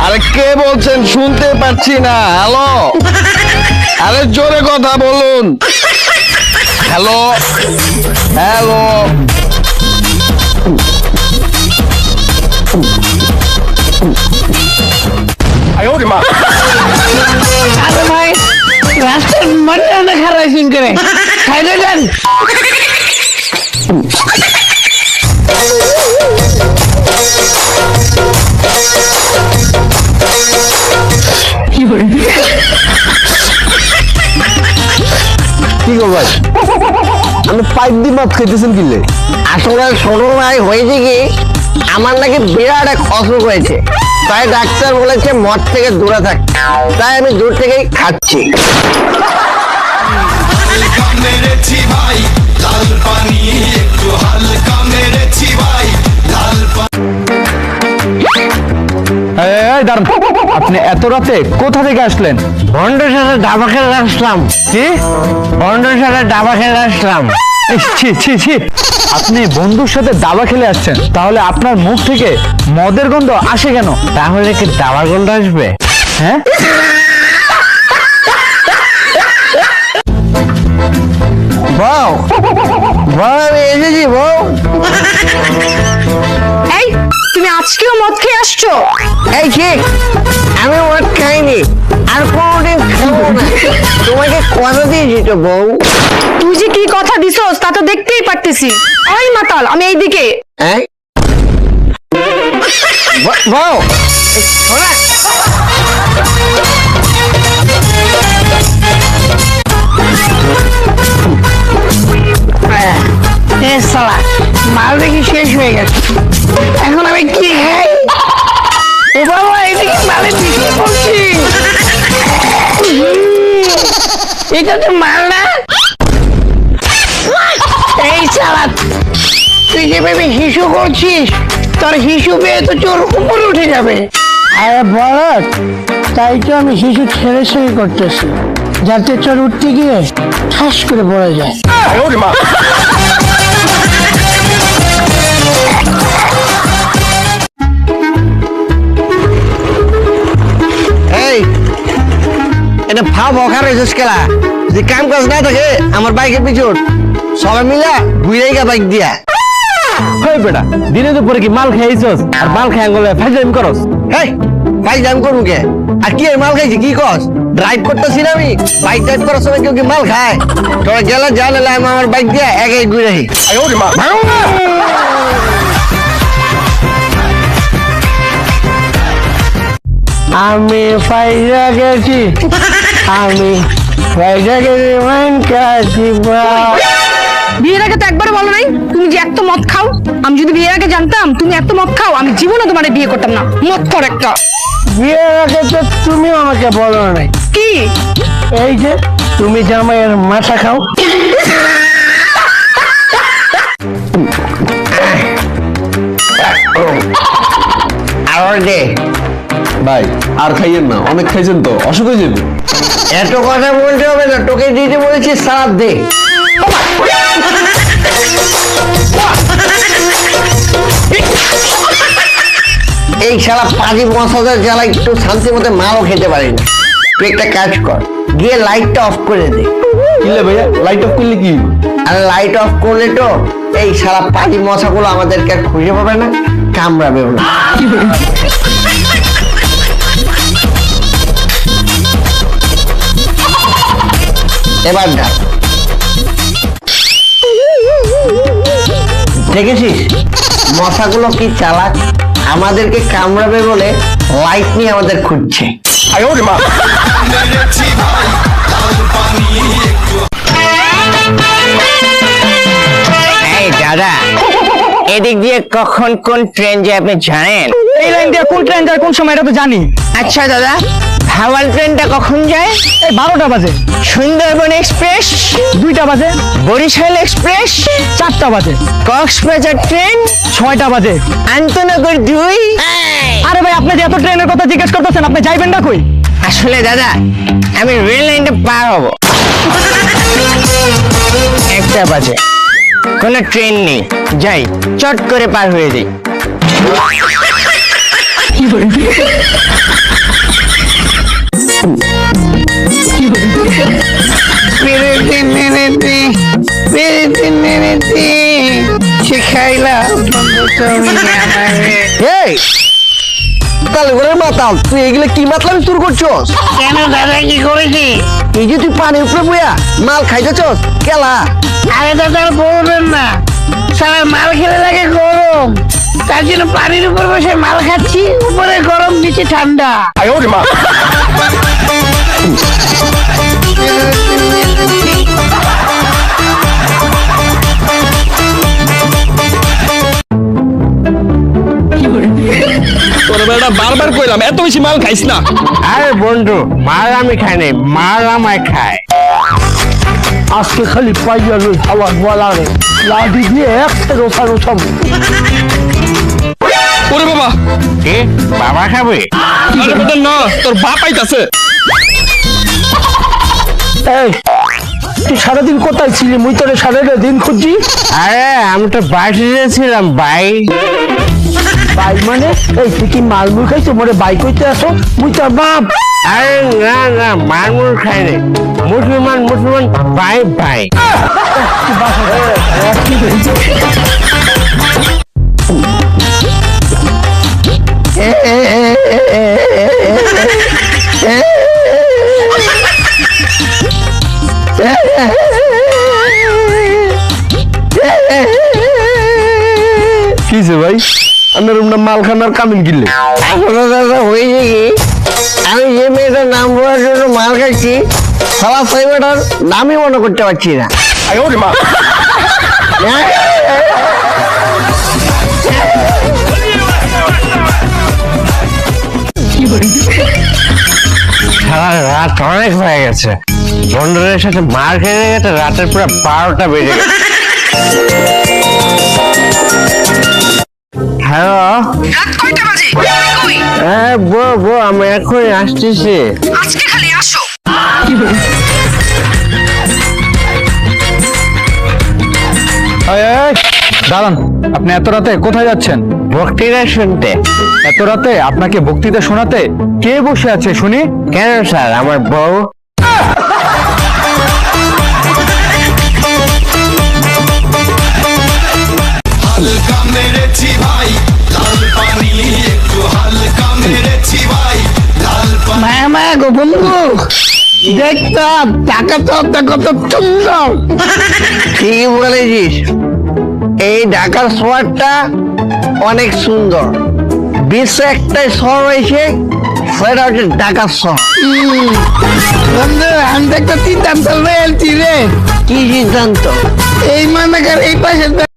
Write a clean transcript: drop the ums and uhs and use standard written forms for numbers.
আরে কে বলছেন? শুনতে পাচ্ছি না। হ্যালো, আরে জোরে কথা বলুন। হ্যালো হ্যালো, আরে ভাই, রাস্তার মধ্যে খারাইছেন করে খাইলে যান। কি গো ভাই, আমি পাইপ দিয়ে মদ খেতেছেন কিলে? আসলে ছোট ভাই হয়েছে কি, আমার নাকি বিরাট এক অসুখ হয়েছে, তাই ডাক্তার বলেছে মদ থেকে দূরে থাক, তাই আমি দূর থেকেই খাচ্ছি। মেরেছি ভাই লাল পানি, একটু হালকা মেরেছি ভাই লাল পানি। আপনি এত রাতে কোথা থেকে আসলেন? বন্ধুর সাথে দাবা খেলে আসলাম। কি? বন্ধুর সাথে দাবা খেলে আসলাম। ছি ছি ছি, আপনি বন্ধুর সাথে দাবা খেলে আসছেন, তাহলে আপনার মুখ থেকে মদের গন্ধ আসে কেন? তাহলে কি দাবার গন্ধ আসবে? হ্যাঁ, বউ বউ, আমি এসেছি বউ। এই তুমি আজকেও মদ খেয়ে আসছো? এই ঠিক, আমি মদ খাইনি আর কোনোদিন খাবো না, তোমাকে কথা দিয়েছি তো বউ। তুই যে কি কথা দিছস তা তো দেখতেই পারতেছি। ওই মাতাল, আমি এইদিকে। এই, বউ শোনা, মাল দেখি শেষ হয়ে গেছে, এখন আমি কি খাই? ও বাবা, এদিকে মালের দিকে বলছি, এটা তো মাল না। এই সালাদ, তুই যেভাবে হিসু করছিস, তোর হিসু পেয়ে তো চোর উপরে উঠে যাবে। আরে বড়, তাই তো আমি হিসু ছেড়ে ছেড়ে করতেছি, যাতে চোর উঠতে গিয়ে ঠাস করে পড়ে যায়। এই, এটা ভাব অখার হয়েছিস খেলা, যে কাম কাজ না থাকে আমার বাইকের পিছন সবাই মিলা ঘুরে গা বাইক দিয়া। হই বেটা, দিনে দুপুরে কি মাল খাইছস আর মাল খাই আঙ্গুলে ফাইজলামি করস? হেই, বাইক জাম করবো কে? আর কি মাল খাইছি কি কস? ড্রাইভ করতেছি না আমি, বাইক ড্রাইভ করার সময় কেউ কি মাল খায়? তোরা গেলে যা নাহলে আমি আমার বাইক দিয়া একাই ঘুরে আসি। আমি ফাইজা গেছি, আমি ফাইজা গেছি, মান কাছি বা। বিয়ের আগে তো একবারও বলো নাই তুমি যে এত মদ খাও। আমি যদি বিয়ের আগে জানতাম তুমি এত মদ খাও, আমি জীবনে তোমার বিয়ে করতাম না। মদ কর একটা। বিয়ের আগে তো তুমিও আমাকে বলো নাই, কি? এই যে তুমি জামাইয়ের মাথা খাও। আর দে ভাই আর খাইয়েন না, অনেক খাইছেন তো, অসুখ হয়ে যাবে। এত কথা বলতে হবে না, তোকে দিতে বলেছি, সালাদ দে। এই শালা পাজি মশাদের জ্বালা একটু শান্তি মতো মালও খেতে পারি না। তুই একটা কাজ কর, গিয়ে লাইটটা অফ করে দে। কিলে ভাইয়া, লাইট অফ করলে কি? আর লাইট অফ করলে তো এই শালা পাজি মশাগুলো আমাদেরকে আর খুঁজে পাবে না, কামড়াবেও না। এবার না দেখেছিস মশাগুলো কি চালাক, আমাদেরকে কামড়াবে বলে লাইট নিয়ে আমাদের খুঁজছে। মেরেছি ভাই লাল পানি, একটু এই দাদা, এদিক দিয়ে কখন কোন ট্রেন যায় আপনি জানেন? এই লাইন দিয়ে কোন ট্রেন যায় কোন সময় এটা তো জানি। আচ্ছা দাদা, হাওয়াল ট্রেনটা কখন যায়? এই 12টা বাজে। সুন্দরবন এক্সপ্রেস 2টা বাজে। বরিশাল এক্সপ্রেস 4টা বাজে। কক্সবাজার ট্রেন 6টা বাজে। আন্তনগর 2। আরে ভাই, আপনি যে এত ট্রেনের কথা জিজ্ঞেস করতেছেন, আপনি যাইবেন না কই? আসলে দাদা, আমি রেল লাইনটা পার হব, 1টা বাজে, কোনো ট্রেন নেই, যাই চট করে পার হয়ে যাই। খাইলাম বন্ধু তুমি আমারে। এই তাহলে করে মাতাল তুই এগুলো কি মাতলামি শুরু করছস? কেন দাদা কি করেছি? এই যে তুই পানির উপরে বইয়া মাল খাইতেছস কেলা? আরে দাদা আর বলবেন না, সারা মাল খেলে লাগে গরম, তার জন্য পানির উপর বসে মাল খাচ্ছি, উপরে গরম নিচে ঠান্ডা। তোর বেটা বারবার কইলাম এত বেশি মাল খাইস না। আরে বন্ধু, মাল আমি খাই নাই, মাল আমায় খায়। আজকে খালি পাইয়া লই খাওয়ার বলা রে, লাঠি দিয়ে একটা রোসার সব। ওরে বাবা, কে বাবা খাবে? আরে বেটা না, তোর বাপ আইতাছে। এই তুই সারাদিন কোথায় ছিলি? মুই তোরে সারাদিন খুঁজি। আরে আমি তো বাইরে ছিলাম ভাই। ভাই মানে এই তুই কি মালমুল খাইছো? মোরে বাই কইতে আসো, মুই তোর বাপ। আরে না না, মালমুল খাই নাই, মুসলমান মুসলমান ভাই ভাই। কিছে ভাই আমার রুমটা মাল খানার কামিন গিললে? আসলে দাদা হয়েছে কি, আমি যে মেয়েটার নাম বলার জন্য মাল খাচ্ছি, সারা সাইবাটার নামই মনে করতে পারছি না। সারা রাত অনেক হয়ে গেছে, বন্ধুদের সাথে মার খেয়ে গেছে, রাতের পুরো 12টা বেজে গেছে। হ্যালো, রাত কয়টা বাজে? কই? হ্যাঁ বো আমি এখনই আসতেছি। আজকে খালি আসো। এই, এই, দাঁড়ান, আপনি এত রাতে কোথায় যাচ্ছেন? বক্তৃতা শুনতে। এত রাতে আপনাকে বক্তৃতা শোনাতে কে বসে আছে শুনি? কেন স্যার, আমার বউ। হালকা মেরেছি ভাই লাল পানি একটু হালকা মেরেছি ভাই লাল পানি। মায়া মায়া গো বন্ধু, দেখতাম টাকা তো কত সুন্দর। ঠিকই বলেছিস, এই ঢাকার শহরটা অনেক সুন্দর। বিশ্বে একটাই শহর হয়েছে, সেটা হচ্ছে ঢাকার শহর। বন্ধু আমি তো একটা সিদ্ধান্ত নিয়েছি রে। কি সিদ্ধান্ত? এই মানাকার এই পাশে